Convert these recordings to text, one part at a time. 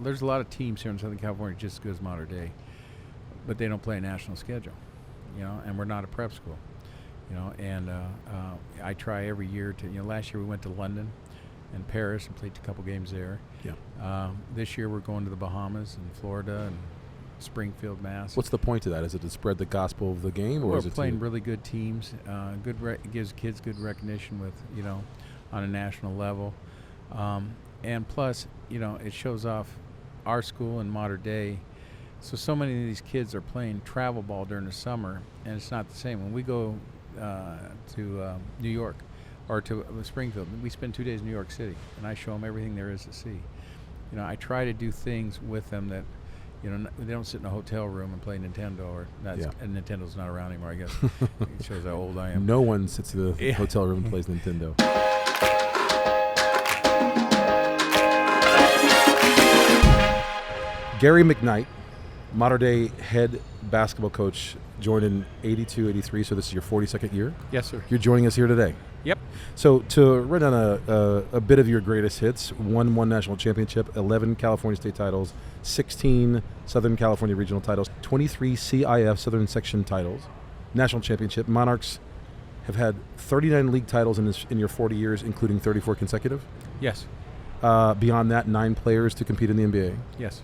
there's a lot of teams here in Southern California just as good as Mater Dei, but they don't play a national schedule, and we're not a prep school, and I try every year to, last year we went to London and Paris and played a couple games there. Yeah. This year we're going to the Bahamas and Florida and Springfield, Mass. What's the point to that? Is it to spread the gospel of the game, or we're is it playing really good teams? Gives kids good recognition with, on a national level, and plus, it shows off our school and Mater Dei. So many of these kids are playing travel ball during the summer, and it's not the same. When we go to New York or to Springfield, we spend 2 days in New York City, and I show them everything there is to see. I try to do things with them that, they don't sit in a hotel room and play Nintendo, or and Nintendo's not around anymore, I guess. It shows how old I am. No one sits in the hotel room and plays Nintendo. Gary McKnight, Mater Dei head basketball coach, joined in 82, 83, so this is your 42nd year? Yes, sir. You're joining us here today. Yep. So to run down a bit of your greatest hits: one national championship, 11 California state titles, 16 Southern California regional titles, 23 CIF Southern Section titles, national championship. Monarchs have had 39 league titles in your 40 years, including 34 consecutive. Yes. Beyond that, 9 players to compete in the NBA. Yes.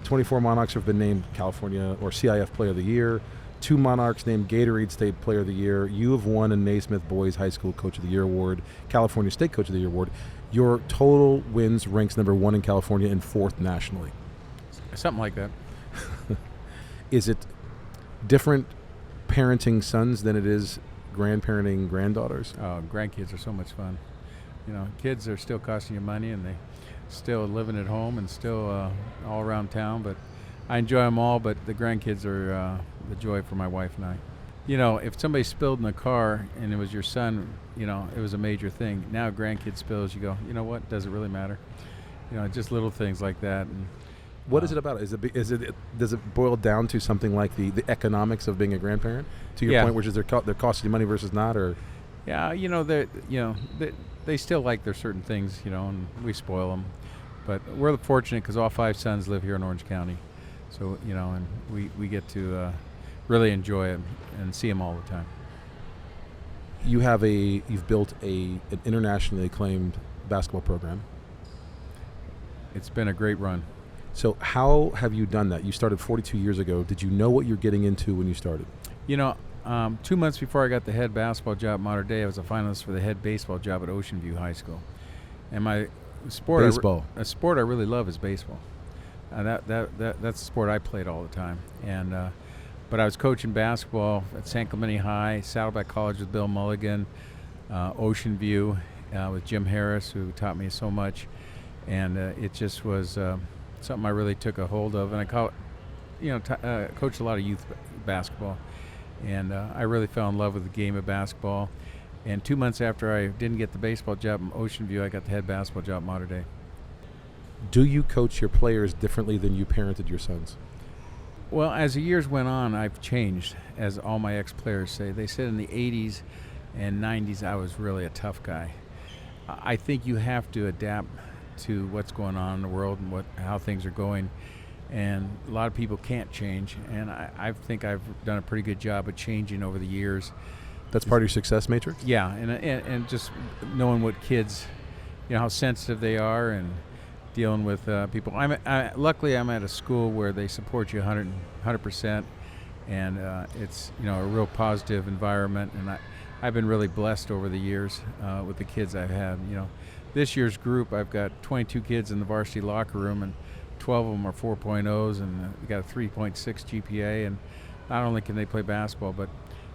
24 Monarchs have been named California or CIF Player of the Year. 2 Monarchs named Gatorade State Player of the Year. You have won a Naismith Boys High School Coach of the Year award, California State Coach of the Year award. Your total wins ranks number 1 in California and 4th nationally. Something like that. Is it different parenting sons than it is grandparenting granddaughters? Grandkids are so much fun. Kids are still costing you money, and they still living at home and still all around town, but I enjoy them all. But the grandkids are the joy for my wife and I. If somebody spilled in the car and it was your son, it was a major thing. Now grandkid spills, you go, you know what, does it really matter? Just little things like that. And what is it about? Does it boil down to something like the economics of being a grandparent? To your point, which is they're costing you money versus not, or? Yeah, they still like their certain things, and we spoil them. But we're fortunate because all 5 sons live here in Orange County. So, and we get to really enjoy it and see them all the time. You've built an internationally acclaimed basketball program. It's been a great run. So how have you done that? You started 42 years ago. Did you know what you're getting into when you started? 2 months before I got the head basketball job at Mater Dei, I was a finalist for the head baseball job at Ocean View High School. And my sport, a sport I really love is baseball. That's the sport I played all the time. And but I was coaching basketball at San Clemente High, Saddleback College with Bill Mulligan, Ocean View with Jim Harris, who taught me so much. And it just was something I really took a hold of. And I coached a lot of youth basketball. And I really fell in love with the game of basketball. And 2 months after I didn't get the baseball job in Ocean View, I got the head basketball job at Mater Dei. Do you coach your players differently than you parented your sons? Well, as the years went on, I've changed, as all my ex-players say. They said in the 80s and 90s I was really a tough guy. I think you have to adapt to what's going on in the world and how things are going. And a lot of people can't change, and I think I've done a pretty good job of changing over the years. That's part of your success matrix? Yeah, and just knowing what kids, how sensitive they are, and dealing with people. Luckily, I'm at a school where they support you 100%, and it's a real positive environment. And I've been really blessed over the years with the kids I've had. This year's group, I've got 22 kids in the varsity locker room, and 12 of them are 4.0s, and we got a 3.6 GPA. And not only can they play basketball, but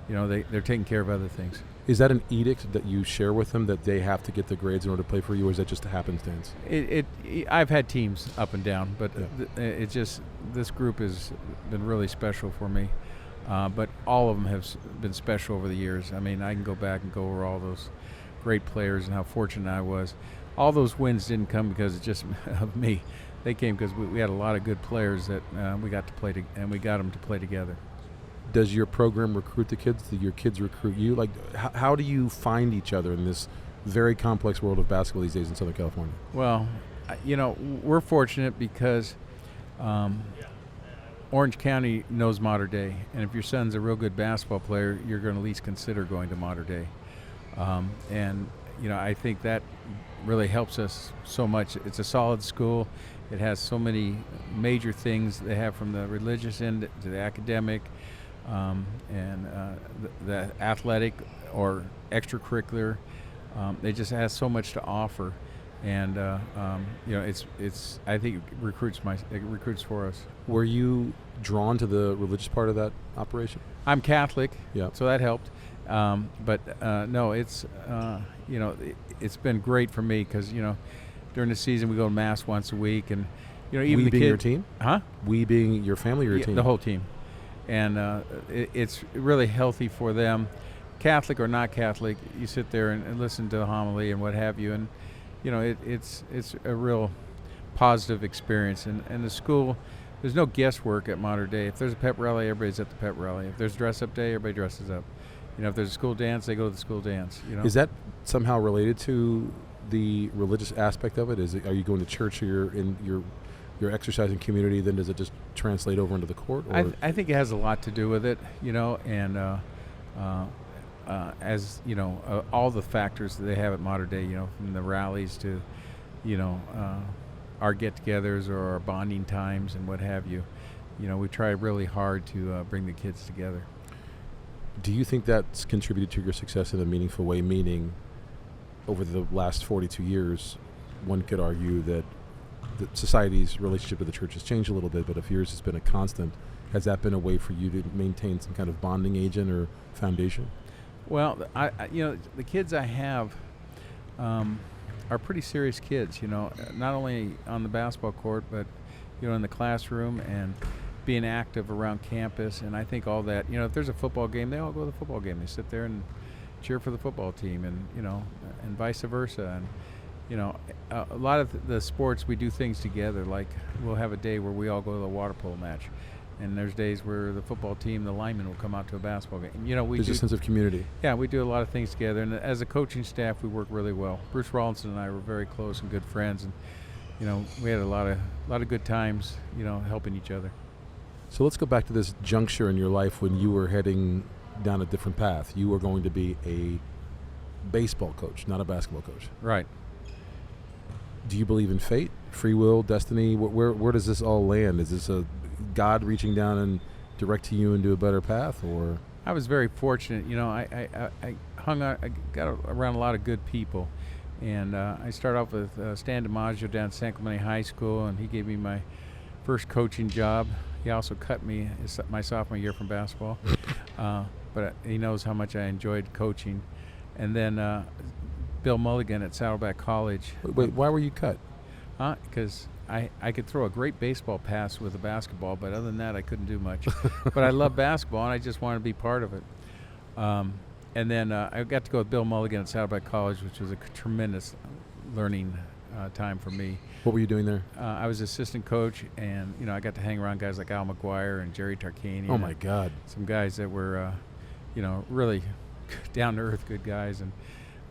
they're taking care of other things. Is that an edict that you share with them, that they have to get the grades in order to play for you, or is that just a happenstance? I've had teams up and down, but yeah. This group has been really special for me. But all of them have been special over the years. I mean, I can go back and go over all those great players and how fortunate I was. All those wins didn't come because of me. They came because we had a lot of good players that we got to play and we got them to play together. Does your program recruit the kids? Do your kids recruit you? Like, how do you find each other in this very complex world of basketball these days in Southern California? Well, we're fortunate because Orange County knows Mater Dei, and if your son's a real good basketball player, you're going to at least consider going to Mater Dei. And I think that really helps us so much. It's a solid school. It has so many major things they have, from the religious end to the academic, and the athletic or extracurricular. It just has so much to offer, and it's I think it recruits for us. Were you drawn to the religious part of that operation? I'm Catholic, Yeah. so that helped. But no, it's it's been great for me because during the season we go to mass once a week, and even We the being kid, your team? huh? We being your family or your Yeah, team? the whole team, and it's really healthy for them, Catholic or not Catholic. You sit there and listen to the homily and what have you, and it's a real positive experience. And the school, there's no guesswork at Mater Dei. If there's a pep rally, everybody's at the pep rally. If there's dress up day, everybody dresses up. If there's a school dance, they go to the school dance. Is that somehow related to the religious aspect of it? Are you going to church, or you're exercising community, then does it just translate over into the court? Or? I think it has a lot to do with it, and as all the factors that they have at Mater Dei, from the rallies to, our get-togethers or our bonding times and what have you. We try really hard to bring the kids together. Do you think that's contributed to your success in a meaningful way? Meaning, over the last 42 years, one could argue that the society's relationship to the church has changed a little bit, but if yours has been a constant, has that been a way for you to maintain some kind of bonding agent or foundation? Well, the kids I have are pretty serious kids, not only on the basketball court, but, in the classroom and being active around campus. And I think all that, if there's a football game, they all go to the football game. They sit there and cheer for the football team, and, and vice versa. And, a lot of the sports, we do things together. Like, we'll have a day where we all go to a water polo match. And there's days where the football team, the linemen, will come out to a basketball game. There's a sense of community. Yeah, we do a lot of things together. And as a coaching staff, we work really well. Bruce Rawlinson and I were very close and good friends. And, we had a lot of good times, helping each other. So let's go back to this juncture in your life when you were heading down a different path. You were going to be a baseball coach, not a basketball coach. Right. Do you believe in fate, free will, destiny? Where does this all land? Is this a God reaching down and directing you into a better path, or? I was very fortunate. I got around a lot of good people, and I started off with Stan DiMaggio down at San Clemente High School, and he gave me my first coaching job. He also cut me my sophomore year from basketball, but he knows how much I enjoyed coaching. And then Bill Mulligan at Saddleback College. Wait, why were you cut? Because I could throw a great baseball pass with a basketball, but other than that, I couldn't do much. But I love basketball, and I just wanted to be part of it. And then I got to go with Bill Mulligan at Saddleback College, which was a tremendous learning time for me. What were you doing there? I was assistant coach, and I got to hang around guys like Al McGuire and Jerry Tarkanian. Oh my God! Some guys that were, really down to earth, good guys, and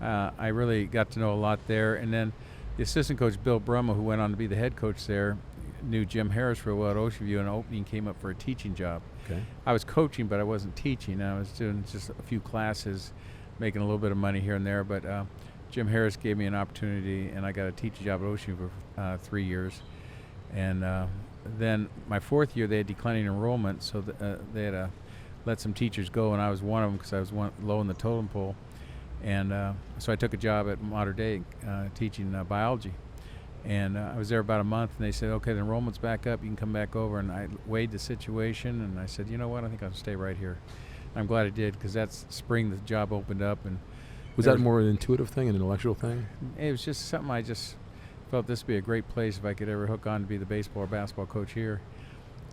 I really got to know a lot there. And then the assistant coach Bill Brumma, who went on to be the head coach there, knew Jim Harris real well at Ocean View, and an opening came up for a teaching job. Okay. I was coaching, but I wasn't teaching. I was doing just a few classes, making a little bit of money here and there. But Jim Harris gave me an opportunity, and I got a teaching job at Ocean View for 3 years. And then my fourth year, they had declining enrollment, so they had to let some teachers go, and I was one of them because I was low in the totem pole. And so I took a job at Mater Dei teaching biology. And I was there about a month, and they said, okay, the enrollment's back up, you can come back over. And I weighed the situation, and I said, you know what, I think I'll stay right here. And I'm glad I did, because that's spring the job opened up. And was that more an intuitive thing, an intellectual thing? It was just something I just felt this would be a great place if I could ever hook on to be the baseball or basketball coach here.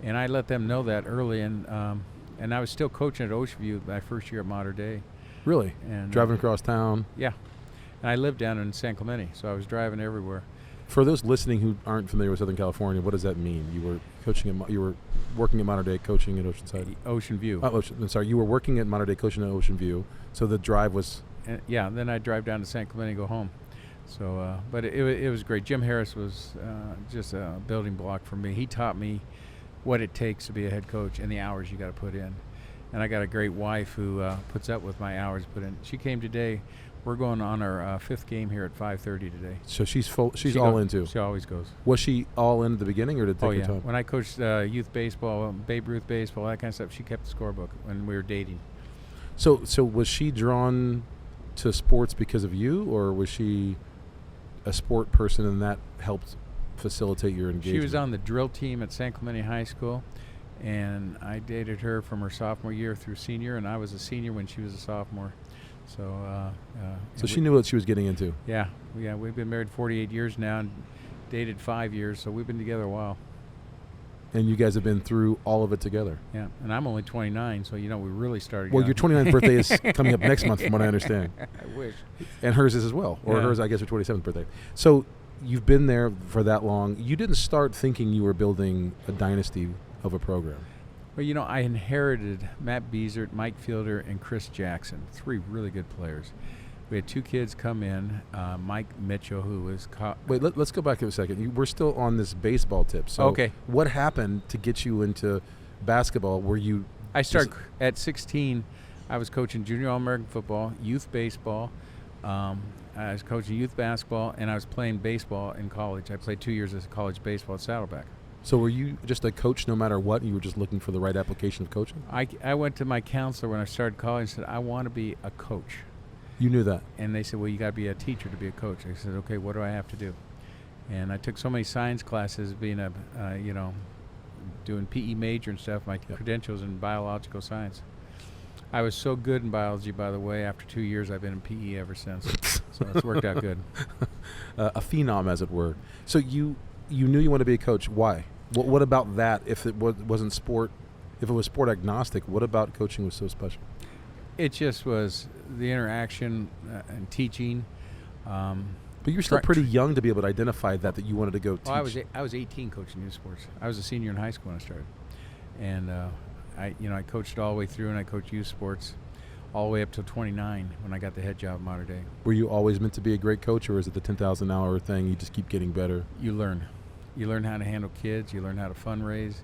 And I let them know that early, and I was still coaching at Ocean View my first year at Mater Dei. Really? And driving across town? Yeah. And I lived down in San Clemente, so I was driving everywhere. For those listening who aren't familiar with Southern California, what does that mean? You were coaching you were working at Mater Dei, coaching at Oceanside. Ocean View. I'm sorry. You were working at Mater Dei, coaching at Ocean View. So the drive was. Yeah. Then I'd drive down to San Clemente and go home. So, but it was great. Jim Harris was just a building block for me. He taught me what it takes to be a head coach and the hours you got to put in. And I got a great wife who puts up with my hours put in. She came today. We're going on our 5th game here at 5:30 today. So she's full. She's all in too. She always goes. Was she all in at the beginning, or did it take her time? When I coached youth baseball, Babe Ruth baseball, that kind of stuff, she kept the scorebook when we were dating. So was she drawn to sports because of you, or was she a sport person and that helped facilitate your engagement? She was on the drill team at San Clemente High School, and I dated her from her sophomore year through senior, and I was a senior when she was a sophomore. So she knew what she was getting into. Yeah, we've been married 48 years now and dated 5 years, so we've been together a while. And you guys have been through all of it together. Yeah, and I'm only 29, so we really started. Well, your 29th birthday is coming up next month, from what I understand. I wish. And hers is as well, or hers, I guess, her 27th birthday. So you've been there for that long. You didn't start thinking you were building a dynasty of a program. Well, I inherited Matt Beezert, Mike Fielder, and Chris Jackson, 3 really good players. We had 2 kids come in, Mike Mitchell, who was Wait, let's go back to a second. We're still on this baseball tip. So okay. What happened to get you into basketball? Were you... I started at 16. I was coaching junior All-American football, youth baseball. I was coaching youth basketball, and I was playing baseball in college. I played 2 years of college baseball at Saddleback. So were you just a coach no matter what? You were just looking for the right application of coaching? I went to my counselor when I started college and said, I want to be a coach. You knew that? And they said, well, you got to be a teacher to be a coach. I said, okay, what do I have to do? And I took so many science classes, being a, doing PE major and stuff, my credentials in biological science. I was so good in biology, by the way. After 2 years, I've been in PE ever since. So it's worked out good. A phenom, as it were. So you knew you wanted to be a coach. Why? What about that? If it wasn't sport, if it was sport agnostic, what about coaching was so special? It just was the interaction and teaching. But you were still pretty young to be able to identify that you wanted to go teach. Well, I was 18 coaching youth sports. I was a senior in high school when I started, and I coached all the way through, and I coached youth sports all the way up to 29 when I got the head job at Mater Dei. Were you always meant to be a great coach, or is it the 10,000 hour thing? You just keep getting better. You learn how to handle kids. You learn how to fundraise.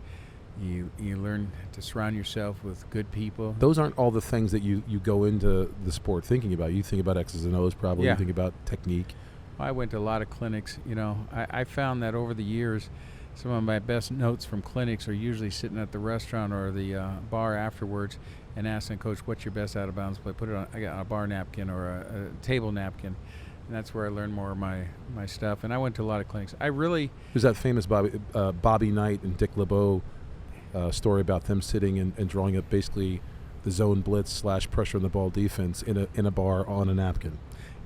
You learn to surround yourself with good people. Those aren't all the things that you go into the sport thinking about. You think about X's and O's probably. Yeah. You think about technique. I went to a lot of clinics. I found that over the years, some of my best notes from clinics are usually sitting at the restaurant or the bar afterwards and asking Coach, what's your best out of bounds play? Put it on a bar napkin or a table napkin. And that's where I learned more of my stuff. And I went to a lot of clinics. There's that famous Bobby Knight and Dick LeBeau story about them sitting and drawing up basically the zone blitz / pressure on the ball defense in a bar on a napkin.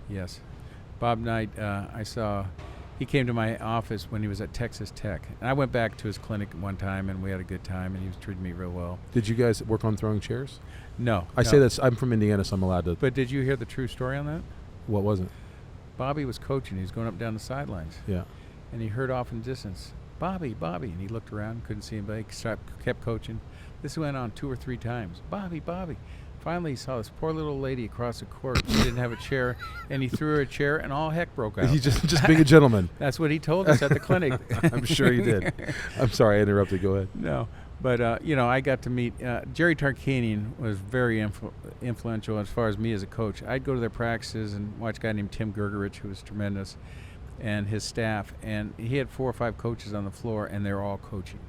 Yes. Bob Knight, I saw, he came to my office when he was at Texas Tech. And I went back to his clinic one time, and we had a good time, and he was treating me real well. Did you guys work on throwing chairs? No. I say this, I'm from Indiana, so I'm allowed to. But did you hear the true story on that? What was it? Bobby was coaching. He was going up and down the sidelines. Yeah. And he heard off in the distance, Bobby. And he looked around, couldn't see anybody, kept coaching. This went on 2 or 3 times. Bobby. Finally, he saw this poor little lady across the court. She didn't have a chair, and he threw her a chair, and all heck broke out. He's just being a gentleman. That's what he told us at the clinic. I'm sure he did. I'm sorry I interrupted. Go ahead. No. But, I got to meet Jerry Tarkanian was very influential as far as me as a coach. I'd go to their practices and watch a guy named Tim Gergerich, who was tremendous, and his staff. And he had 4 or 5 coaches on the floor, and they were all coaching.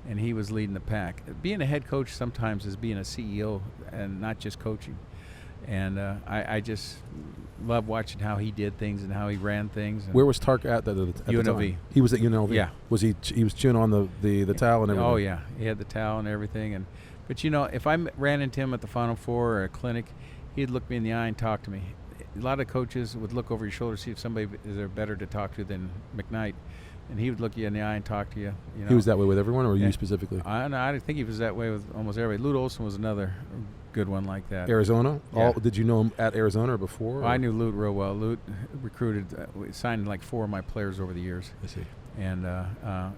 And he was leading the pack. Being a head coach sometimes is being a CEO and not just coaching. And I just love watching how he did things and how he ran things. Where was Tark at the UNLV. time? He was at UNLV? Yeah. Was he was chewing on the towel and everything? Oh, yeah. He had the towel and everything. But, if I ran into him at the Final Four or a clinic, he'd look me in the eye and talk to me. A lot of coaches would look over your shoulder, see if somebody is there better to talk to than McKnight. And he would look you in the eye and talk to you. He was that way with everyone, or you specifically? I think he was that way with almost everybody. Lute Olson was another good one like that. Arizona? Yeah. Did you know him at Arizona or before? Well, I knew Lute real well. Lute recruited, signed like 4 of my players over the years. I see. And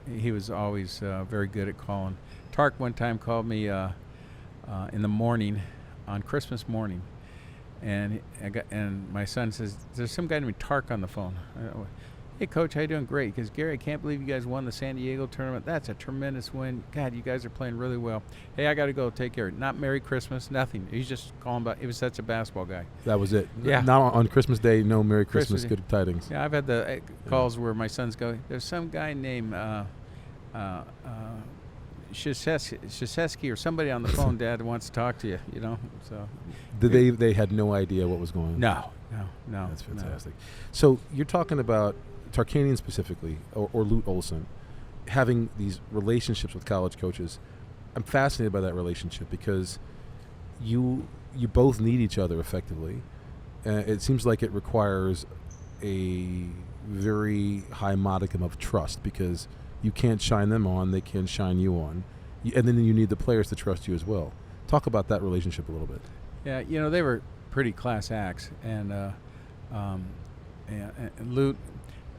he was always very good at calling. Tark one time called me in the morning, on Christmas morning, And my son says, "There's some guy named Tark on the phone." Hey, Coach, how you doing? Great. Because, Gary, I can't believe you guys won the San Diego tournament. That's a tremendous win. God, you guys are playing really well. Hey, I got to go. Take care. Not Merry Christmas, nothing. He's just calling about. He was such a basketball guy. That was it. Yeah. Not on Christmas Day, no Merry Christmas, good tidings. Yeah, I've had the calls where my sons go, there's some guy named Shiseski or somebody on the phone, Dad, wants to talk to you, you know. So They had no idea what was going on? No. That's fantastic. No. So you're talking about Tarkanian specifically, or Lute Olson, having these relationships with college coaches. I'm fascinated by that relationship because you both need each other effectively. It seems like it requires a very high modicum of trust because you can't shine them on, they can't shine you on. And then you need the players to trust you as well. Talk about that relationship a little bit. Yeah, you know, they were pretty class acts. And Lute,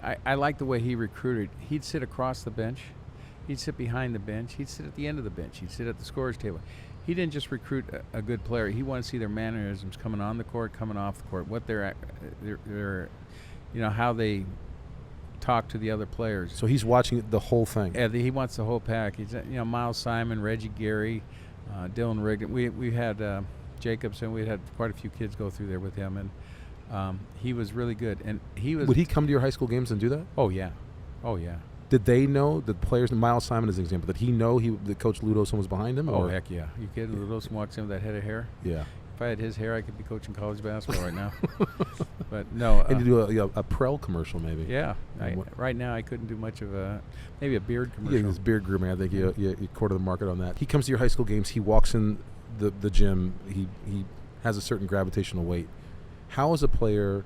I like the way he recruited. He'd sit across the bench. He'd sit behind the bench. He'd sit at the end of the bench. He'd sit at the scorer's table. He didn't just recruit a good player. He wanted to see their mannerisms coming on the court, coming off the court, what their you know, how they talk to the other players. So he's watching the whole thing. Yeah, he wants the whole package. You know, Miles Simon, Reggie Gary, Dylan Rigdon. We had Jacobson. We had quite a few kids go through there with him, and he was really good. And he was. Would he come to your high school games and do that? Oh yeah. Did they know, the players, Miles Simon as an example, did he know that Coach Lute Olson was behind him? Oh, heck yeah. You kidding? Lute Olson walks in with that head of hair? Yeah. If I had his hair, I could be coaching college basketball right now. But no. And you do a Prel commercial maybe. Yeah. Right now I couldn't do much of maybe a beard commercial. Yeah, his beard grooming. I think you quarter the market on that. He comes to your high school games. He walks in the gym. He has a certain gravitational weight. How is a player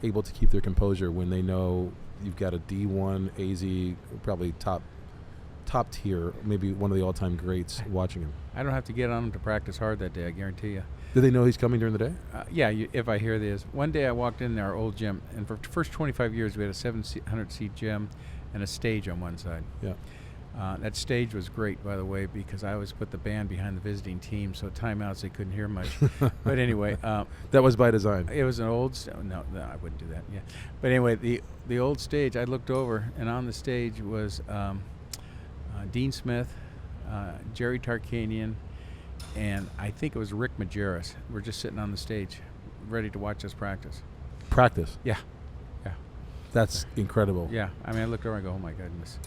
able to keep their composure when they know you've got a D1 AZ, probably top tier, maybe one of the all-time greats watching him? I don't have to get on him to practice hard that day, I guarantee you. Do they know he's coming during the day? Yeah, if I hear this. One day I walked in our old gym, and for the first 25 years we had a 700-seat gym and a stage on one side. Yeah. That stage was great, by the way, because I always put the band behind the visiting team, so timeouts they couldn't hear much. But anyway, that was by design. It was an old. No, I wouldn't do that. Yeah, but anyway, the old stage. I looked over, and on the stage was Dean Smith, Jerry Tarkanian, and I think it was Rick Majerus. We're just sitting on the stage, ready to watch us practice. Practice. Yeah. That's incredible. Yeah, I mean, I looked over and I go, oh my goodness.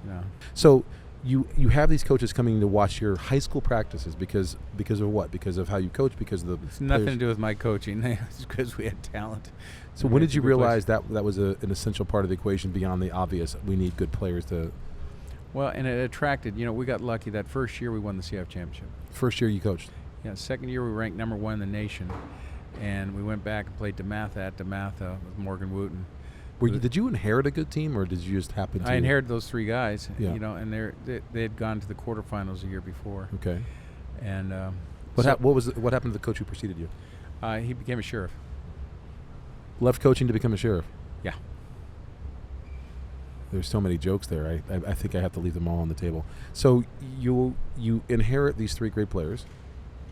No. So you have these coaches coming to watch your high school practices because of what? Because of how you coach? Because of the It's nothing to do with my coaching. It's because we had talent. So when did you realize that was an essential part of the equation beyond the obvious? We need good players to. Well, and it attracted. You know, we got lucky that first year we won the CIF championship. First year you coached. Yeah. Second year we ranked number 1 in the nation, and we went back and played DeMatha at DeMatha with Morgan Wooten. Did you inherit a good team, or did you just happen to? I inherited those 3 guys, yeah. You know, and they had gone to the quarterfinals the year before. Okay. And what happened to the coach who preceded you? He became a sheriff. Left coaching to become a sheriff. Yeah. There's so many jokes there. I think I have to leave them all on the table. So you inherit these 3 great players.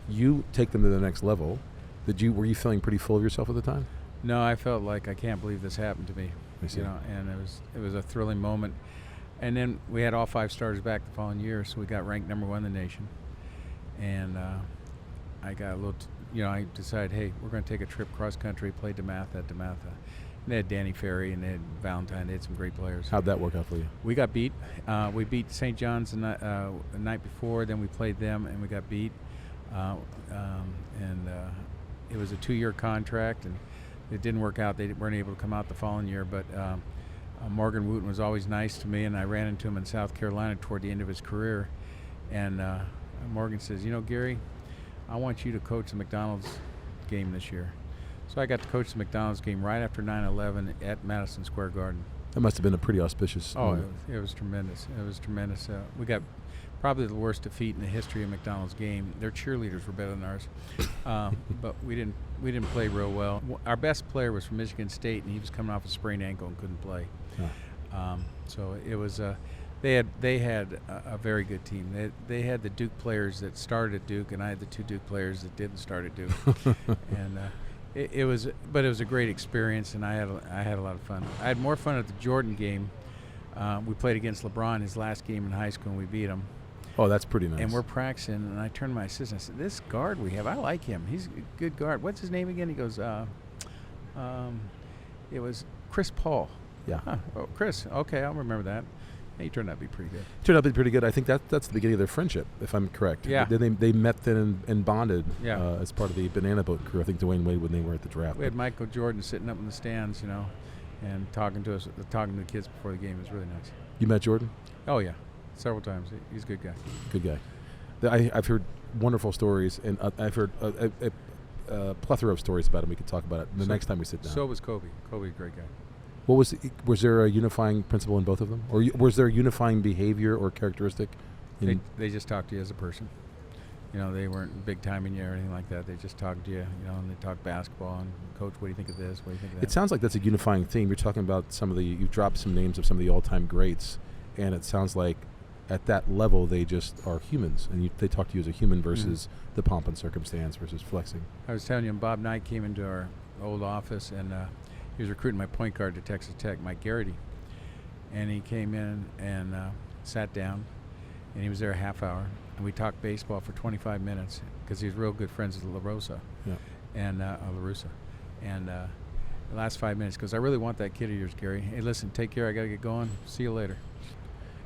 You take them to the next level. Were you feeling pretty full of yourself at the time? No, I felt like I can't believe this happened to me. I see. You know, and it was a thrilling moment. And then we had all 5 starters back the following year, so we got ranked number 1 in the nation. And I got a little, I decided, hey, we're going to take a trip cross country, play DeMatha at DeMatha. And they had Danny Ferry and they had Valentine. They had some great players. How'd that work out for you? We got beat. We beat St. John's the night before. Then we played them and we got beat. It was a 2-year contract, and it didn't work out. They weren't able to come out the following year, but Morgan Wooten was always nice to me, and I ran into him in South Carolina toward the end of his career. And Morgan says, Gary, I want you to coach the McDonald's game this year. So I got to coach the McDonald's game right after 9/11 at Madison Square Garden. That must have been a pretty auspicious moment. It was tremendous. It was tremendous. We got probably the worst defeat in the history of McDonald's game. Their cheerleaders were better than ours, but we didn't play real well. Our best player was from Michigan State, and he was coming off a sprained ankle and couldn't play. Yeah. So it was they had a very good team. They had the Duke players that started at Duke, and I had the 2 Duke players that didn't start at Duke. And It was, but it was a great experience, and I had a lot of fun. I had more fun at the Jordan game. We played against LeBron his last game in high school, and we beat him. Oh, that's pretty nice. And we're practicing, and I turned to my assistant. I said, "This guard we have, I like him. He's a good guard. What's his name again?" He goes, "It was Chris Paul." Yeah. Huh. Oh, Chris. Okay, I'll remember that. He turned out to be pretty good. Turned out to be pretty good. I think that's the beginning of their friendship, if I'm correct. Yeah. They met then and bonded Yeah. as part of the Banana Boat crew. I think Dwayne Wade when they were at the draft. We had Michael Jordan sitting up in the stands, and talking to the kids before the game. It was really nice. You met Jordan? Oh yeah, several times. He's a good guy. Good guy. I've heard wonderful stories, and I've heard a plethora of stories about him. We could talk about it the next time we sit down. So was Kobe. Kobe's a great guy. What was there a unifying principle in both of them, or was there a unifying behavior or characteristic? They just talked to you as a person. They weren't big timing you or anything like that. They just talked to you, and they talked basketball and, "Coach, what do you think of this? What do you think of that?" It sounds like that's a unifying theme. You're talking about you've dropped some names of some of the all-time greats, and it sounds like at that level they just are humans, and they talk to you as a human versus the pomp and circumstance versus flexing. I was telling you, Bob Knight came into our old office, and he was recruiting my point guard to Texas Tech, Mike Garrity, and he came in and sat down, and he was there a half hour. And we talked baseball for 25 minutes because he was real good friends with LaRussa. Yeah. And LaRussa. And the last 5 minutes, because I really want that kid of yours, Gary. Hey, listen, take care. I got to get going. See you later.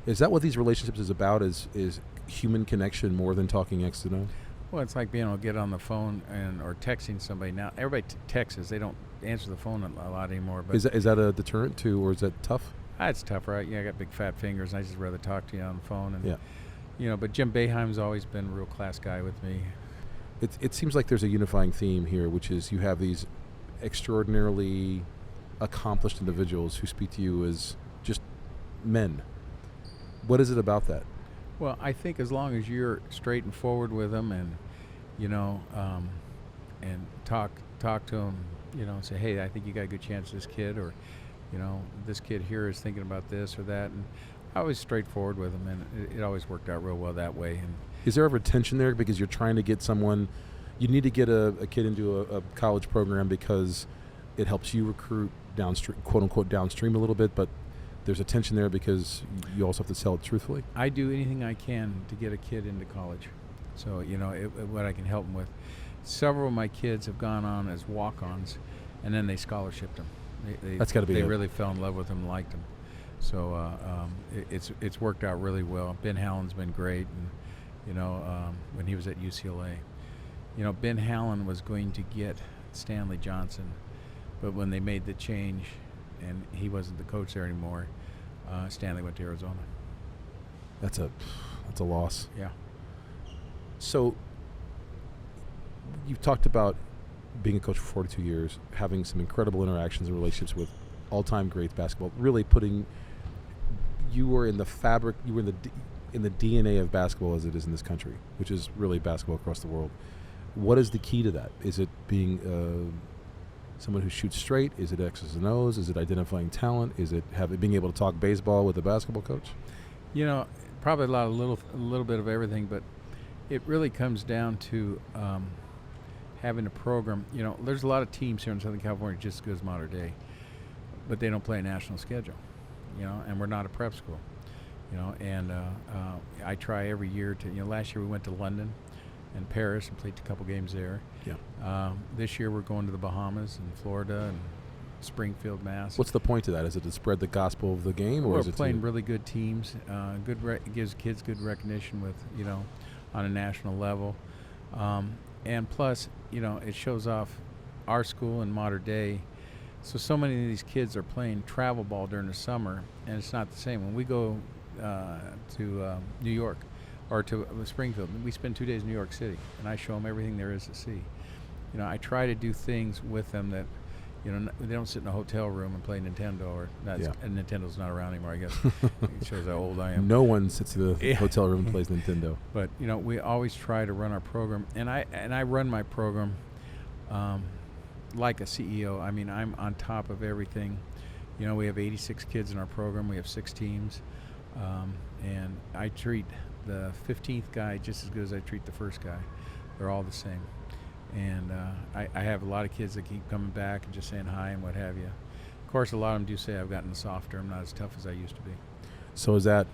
Is that what these relationships is about? Is human connection more than talking X and O? Well, it's like being able to get on the phone or texting somebody. Now, everybody texts. They don't answer the phone a lot anymore. But is that a deterrent too, or is that tough? It's tough, right? Yeah, I got big fat fingers, and I just rather talk to you on the phone. And, yeah. But Jim Boeheim's always been a real class guy with me. It seems like there's a unifying theme here, which is you have these extraordinarily accomplished individuals who speak to you as just men. What is it about that? Well, I think as long as you're straight and forward with them, and and talk to them, say, "Hey, I think you got a good chance with this kid," or this kid here is thinking about this or that, and I was straightforward with them, and it always worked out real well that way. And is there ever tension there because you're trying to get someone? You need to get a kid into a college program because it helps you recruit downstream, quote unquote downstream a little bit, but there's a tension there because you also have to sell it truthfully. I do anything I can to get a kid into college, so what I can help them with. Several of my kids have gone on as walk-ons, and then they scholarshiped them. That's got to be. They really fell in love with them and liked them. So it's worked out really well. Ben Hallen's been great, and when he was at UCLA, Ben Hallen was going to get Stanley Johnson, but when they made the change, and he wasn't the coach there anymore, Stanley went to Arizona. That's a loss. Yeah. So you've talked about being a coach for 42 years, having some incredible interactions and relationships with all-time greats basketball, really putting you were in the fabric, you were in the DNA of basketball as it is in this country, which is really basketball across the world. What is the key to that? Is it being someone who shoots straight? Is it X's and O's? Is it identifying talent? Is it being able to talk baseball with a basketball coach? Probably a little bit of everything, but it really comes down to having a program. There's a lot of teams here in Southern California just as good as Mater Dei, but they don't play a national schedule, and we're not a prep school, and I try every year to, last year we went to London and Paris and played a couple games there. Yeah. This year we're going to the Bahamas and Florida and Springfield, Mass. What's the point of that? Is it to spread the gospel of the game, or we're is it playing really good teams? Gives kids good recognition with, on a national level, and plus, it shows off our school and Mater Dei. So many of these kids are playing travel ball during the summer, and it's not the same. When we go to New York or to Springfield, we spend 2 days in New York City, and I show them everything there is to see. I try to do things with them that, they don't sit in a hotel room and play Nintendo, and Nintendo's not around anymore, I guess. It shows how old I am. No one sits in the hotel room and plays Nintendo. But, we always try to run our program, and I run my program like a CEO. I mean, I'm on top of everything. We have 86 kids in our program. We have 6 teams. And I treat the 15th guy just as good as I treat the first guy. They're all the same. And I have a lot of kids that keep coming back and just saying hi and what have you. Of course, a lot of them do say I've gotten softer. I'm not as tough as I used to be. So is that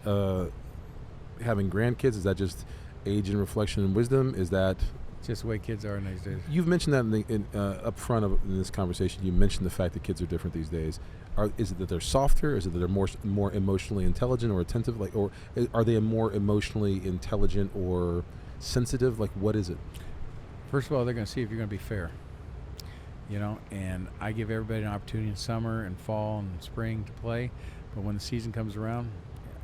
having grandkids? Is that just age and reflection and wisdom? Is that just the way kids are these days? You've mentioned that up front in this conversation. You mentioned the fact that kids are different these days. Is it that they're softer? Is it that they're more emotionally intelligent or attentive? Or are they more emotionally intelligent or sensitive? What is it? First of all, they're going to see if you're going to be fair. And I give everybody an opportunity in summer and fall and spring to play. But when the season comes around,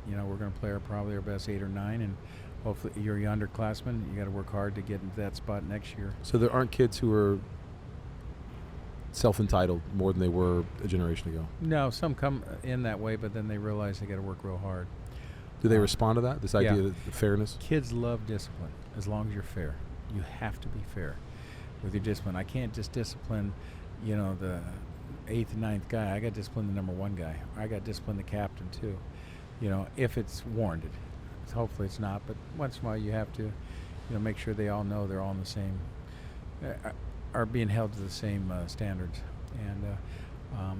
we're going to play probably our best 8 or 9, and hopefully you're a underclassman. You got to work hard to get into that spot next year. So there aren't kids who are self-entitled more than they were a generation ago? No, some come in that way, but then they realize they got to work real hard. Do they respond to that, this idea of fairness? Kids love discipline as long as you're fair. You have to be fair with your discipline. I can't just discipline, the 8th and 9th guy. I got to discipline the number 1 guy. I got to discipline the captain too, if it's warranted. Hopefully it's not, but once in a while you have to, make sure they all know they're all in the same, are being held to the same standards. And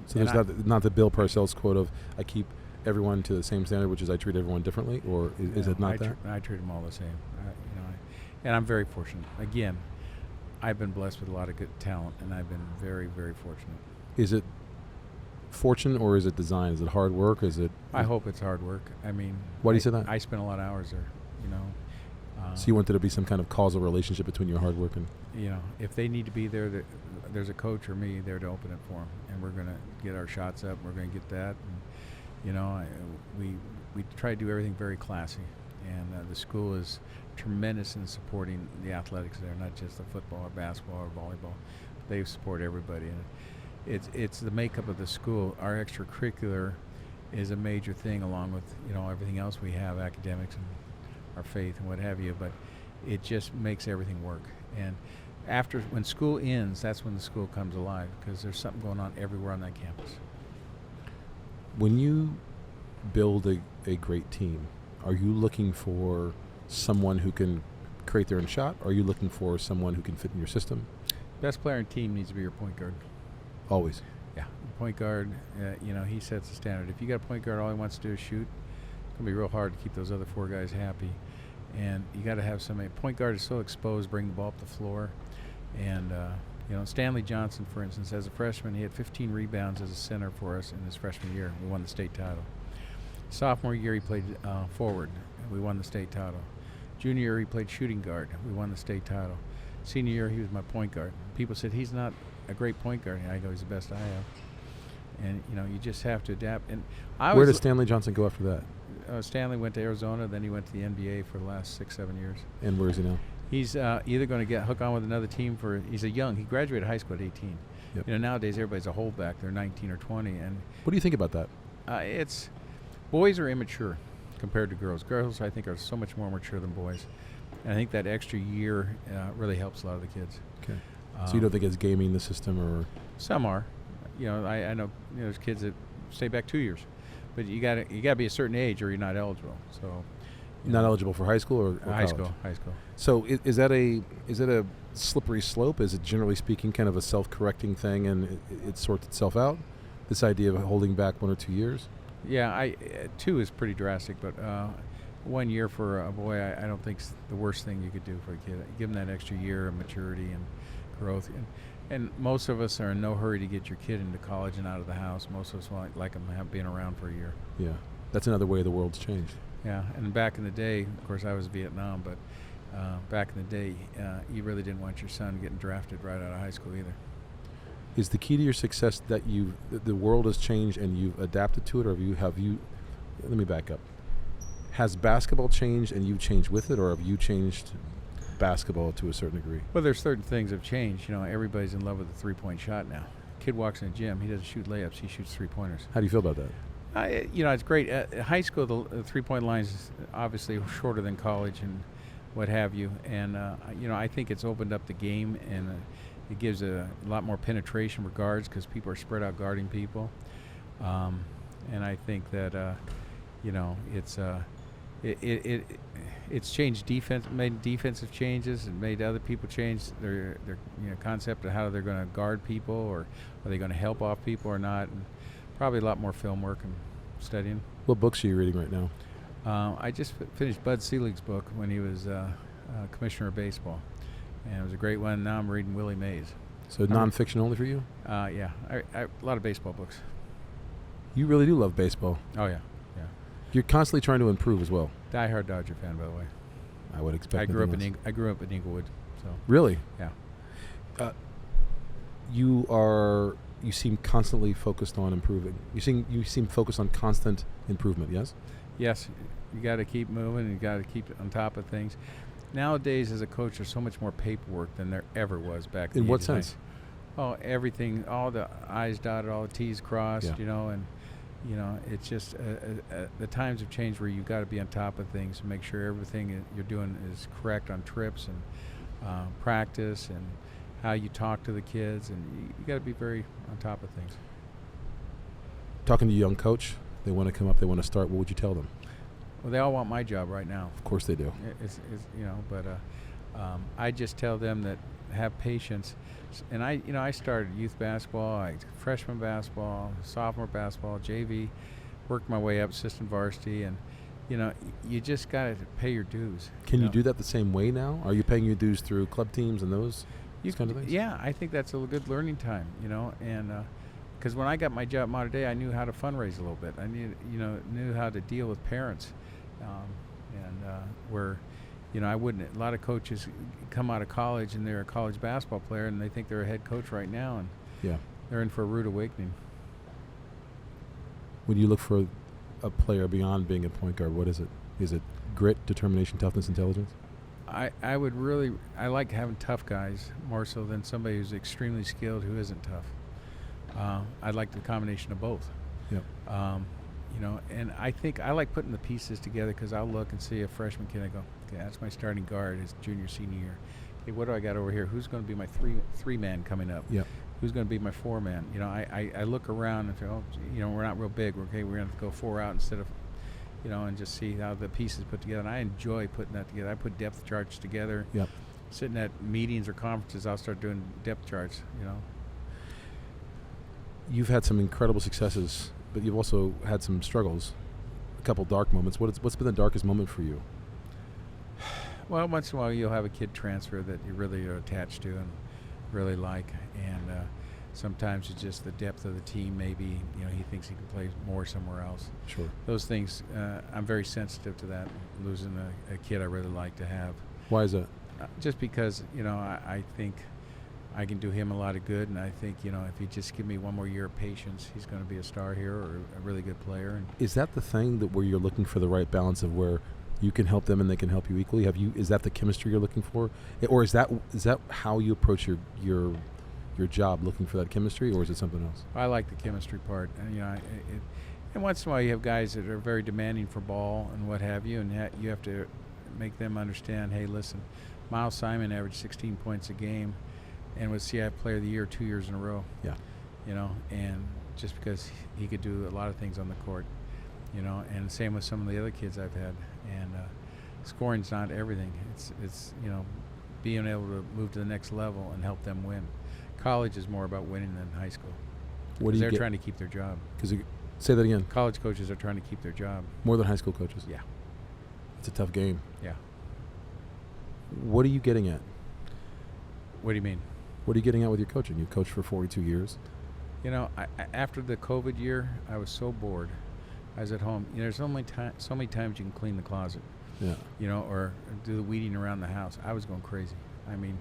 so there's not the Bill Parcells quote of I keep everyone to the same standard, which is I treat everyone differently, or is it not that? I treat them all the same. And I'm very fortunate. Again, I've been blessed with a lot of good talent, and I've been very, very fortunate. Is it fortune or is it design? Is it hard work? I hope it's hard work. Why do you say that? I spent a lot of hours there, So you want there to be some kind of causal relationship between your hard work and... if they need to be there, there's a coach or me there to open it for them, and we're going to get our shots up. We're going to get that. And, we try to do everything very classy, and the school is tremendous in supporting the athletics there, not just the football or basketball or volleyball. They support everybody, and it's the makeup of the school. Our extracurricular is a major thing, along with everything else we have, academics and our faith and what have you. But it just makes everything work. And when school ends, that's when the school comes alive, because there's something going on everywhere on that campus. When you build a great team, are you looking for someone who can create their own shot? Or are you looking for someone who can fit in your system? Best player in the team needs to be your point guard. Always. Yeah, point guard. He sets the standard. If you got a point guard, all he wants to do is shoot. It's gonna be real hard to keep those other 4 guys happy. And you got to have somebody. Point guard is so exposed, bring the ball up the floor. And Stanley Johnson, for instance, as a freshman, he had 15 rebounds as a center for us in his freshman year. We won the state title. Sophomore year, he played forward. We won the state title. Junior year, he played shooting guard. We won the state title. Senior year, he was my point guard. People said, he's not a great point guard. I go, he's the best I have. And, you just have to adapt. And where did Stanley Johnson go after that? Stanley went to Arizona, then he went to the NBA for the last 6-7 years. And where is he now? He's either going to hook on with another team he graduated high school at 18. Yep. Nowadays everybody's a holdback. They're 19 or 20. And what do you think about that? Boys are immature compared to girls. Girls, I think, are so much more mature than boys. And I think that extra year really helps a lot of the kids. Okay. So you don't think it's gaming the system, or? Some are. I know there's kids that stay back 2 years. But you got to be a certain age or you're not eligible. So not eligible for high school or high college? High school. So is that a slippery slope? Is it, generally speaking, kind of a self-correcting thing and it sorts itself out? This idea of holding back 1 or 2 years? Yeah, 2 is pretty drastic, but 1 year for a boy, I don't think is the worst thing you could do for a kid. Give him that extra year of maturity and growth. And most of us are in no hurry to get your kid into college and out of the house. Most of us like them being around for a year. Yeah, that's another way the world's changed. Yeah, and back in the day, of course, I was Vietnam, but back in the day, you really didn't want your son getting drafted right out of high school either. Is the key to your success that the world has changed and you've adapted to it, or have you? Let me back up. Has basketball changed and you've changed with it, or have you changed basketball to a certain degree? Well, there's certain things have changed. Everybody's in love with the three-point shot now. Kid walks in the gym, he doesn't shoot layups, he shoots three-pointers. How do you feel about that? It's great. High school, the three-point line is obviously shorter than college and what have you. And, I think it's opened up the game, and it gives a lot more penetration with guards because people are spread out guarding people. And I think that, it's changed defense, made defensive changes, and made other people change their concept of how they're going to guard people, or are they going to help off people or not. And probably a lot more film work and studying. What books are you reading right now? I just finished Bud Selig's book when he was commissioner of baseball, and it was a great one. Now I'm reading Willie Mays. So nonfiction only for you? Yeah, a lot of baseball books. You really do love baseball. Oh yeah. You're constantly trying to improve as well. Die-hard Dodger fan, by the way. I would expect. I grew up in Inglewood. So really? Yeah. You seem constantly focused on improving. You seem focused on constant improvement. Yes. Yes, you got to keep moving. You got to keep on top of things. Nowadays, as a coach, there's so much more paperwork than there ever was back. In what sense? Oh, everything. All the I's dotted, all the T's crossed. Yeah. And it's just the times have changed where you've got to be on top of things and make sure everything you're doing is correct on trips and practice and how you talk to the kids, and you got to be very on top of things. Talking to a young coach, they want to come up, they want to start. What would you tell them? Well, they all want my job right now. Of course they do. But I just tell them that have patience. And I started youth basketball, freshman basketball, sophomore basketball, JV, worked my way up assistant varsity, and you just got to pay your dues. Can you do that the same way now? Are you paying your dues through club teams and those kind of things? Yeah, I think that's a good learning time, and because when I got my job at Mater Dei, I knew how to fundraise a little bit. I knew how to deal with parents, where I wouldn't. A lot of coaches come out of college and they're a college basketball player and they think they're a head coach right now, and they're in for a rude awakening. When you look for a player beyond being a point guard, what is it? Is it grit, determination, toughness, intelligence? I like having tough guys more so than somebody who's extremely skilled who isn't tough. I like the combination of both. Yep. And I think I like putting the pieces together because I'll look and see a freshman kid. I go, okay, that's my starting guard his junior, senior year. Okay, what do I got over here? Who's going to be my three man coming up? Yep. Who's going to be my 4-man? I look around and say, we're not real big. We're going to go 4 out instead of, and just see how the pieces put together. And I enjoy putting that together. I put depth charts together. Yep. Sitting at meetings or conferences, I'll start doing depth charts. You've had some incredible successes, but you've also had some struggles, a couple dark moments. What's been the darkest moment for you? Well, once in a while you'll have a kid transfer that you really are attached to and really like, and sometimes it's just the depth of the team. Maybe he thinks he can play more somewhere else. Sure. Those things, I'm very sensitive to that. Losing a kid I really like to have. Why is that? Just because I think I can do him a lot of good, and I think if he just give me one more year of patience, he's going to be a star here or a really good player. And is that the thing where you're looking for the right balance of where you can help them and they can help you equally? Is that the chemistry you're looking for, or is that how you approach your job, looking for that chemistry, or is it something else? I like the chemistry part, and and once in a while you have guys that are very demanding for ball and what have you, and you have to make them understand. Hey, listen, Miles Simon averaged 16 points a game, and was CI Player of the Year 2 years in a row. Yeah. And just because he could do a lot of things on the court, and same with some of the other kids I've had. And scoring's not everything. It's being able to move to the next level and help them win. College is more about winning than high school. Because they're trying to keep their job. Say that again. College coaches are trying to keep their job. More than high school coaches? Yeah. It's a tough game. Yeah. What are you getting at? What do you mean? What are you getting at with your coaching? You've coached for 42 years. After the COVID year, I was so bored. I was at home. There's only so many times you can clean the closet. Yeah. Or do the weeding around the house. I was going crazy. I mean,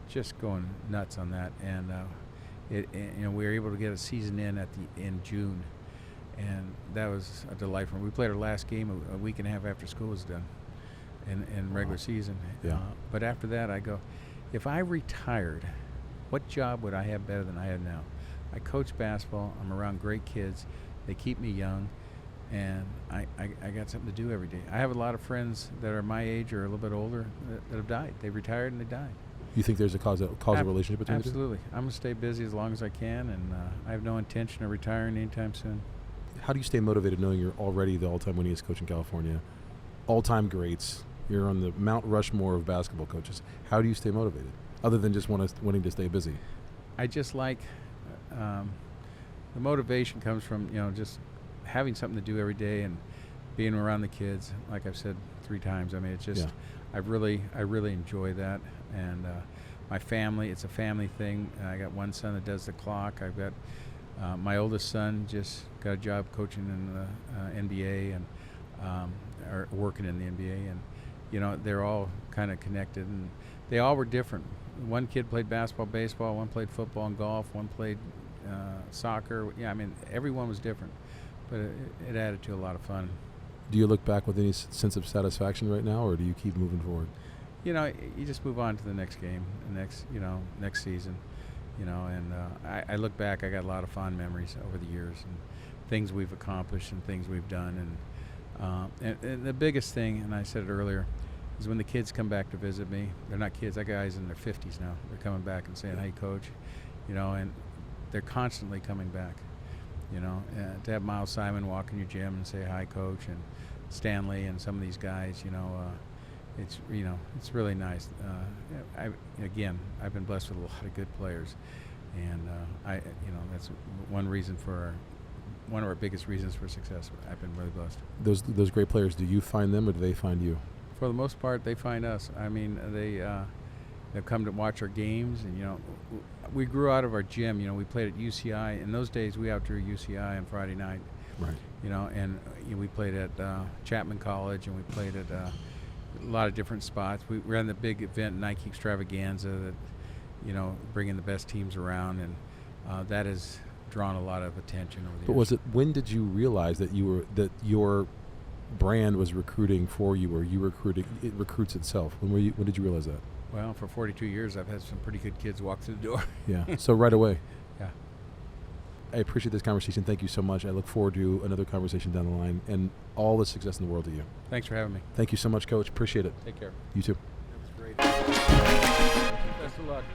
just going nuts on that. And we were able to get a season in June, and that was a delight for me. We played our last game a week and a half after school was done, in regular season. Yeah. But after that, I go, if I retired, what job would I have better than I have now? I coach basketball. I'm around great kids. They keep me young, and I got something to do every day. I have a lot of friends that are my age or a little bit older that have died. They retired and they died. You think there's a causal relationship between the two? Absolutely. I'm going to stay busy as long as I can, and I have no intention of retiring anytime soon. How do you stay motivated knowing you're already the all-time winningest coach in California? All-time greats. You're on the Mount Rushmore of basketball coaches. How do you stay motivated, other than just wanting to stay busy? I just like the motivation comes from just having something to do every day and being around the kids. Like I've said 3 times, I mean, it's just I really enjoy that. And my family, it's a family thing. I got one son that does the clock. I've got my oldest son just got a job coaching in the NBA and or working in the NBA, and they're all kind of connected, and they all were different. One kid played basketball, baseball, one played football and golf, one played soccer. Yeah, I mean, everyone was different, but it added to a lot of fun. Do you look back with any sense of satisfaction right now, or do you keep moving forward? You just move on to the next game, next season. And I look back, I got a lot of fond memories over the years and things we've accomplished and things we've done. And the biggest thing, and I said it earlier, is when the kids come back to visit me. They're not kids, that guys in their 50s now. They're coming back and saying, "Hey, Coach," and they're constantly coming back. To have Miles Simon walk in your gym and say, "Hi, Coach," and Stanley and some of these guys, it's really nice. I've been blessed with a lot of good players, and that's one of our biggest reasons for success. I've been really blessed. Those great players, do you find them or do they find you? For the most part, they find us. I mean, they've come to watch our games, and we grew out of our gym. We played at UCI. In those days, we outdrew UCI on Friday night. Right. And we played at Chapman College, and we played at a lot of different spots. We ran the big event, Nike Extravaganza, that bringing the best teams around, and that has drawn a lot of attention over the years. When did you realize that your brand was recruiting for you, or it recruits itself? When did you realize that? Well, for 42 years, I've had some pretty good kids walk through the door. Yeah. So right away. Yeah. I appreciate this conversation. Thank you so much. I look forward to another conversation down the line, and all the success in the world to you. Thanks for having me. Thank you so much, Coach. Appreciate it. Take care. You too. That was great. Best of luck.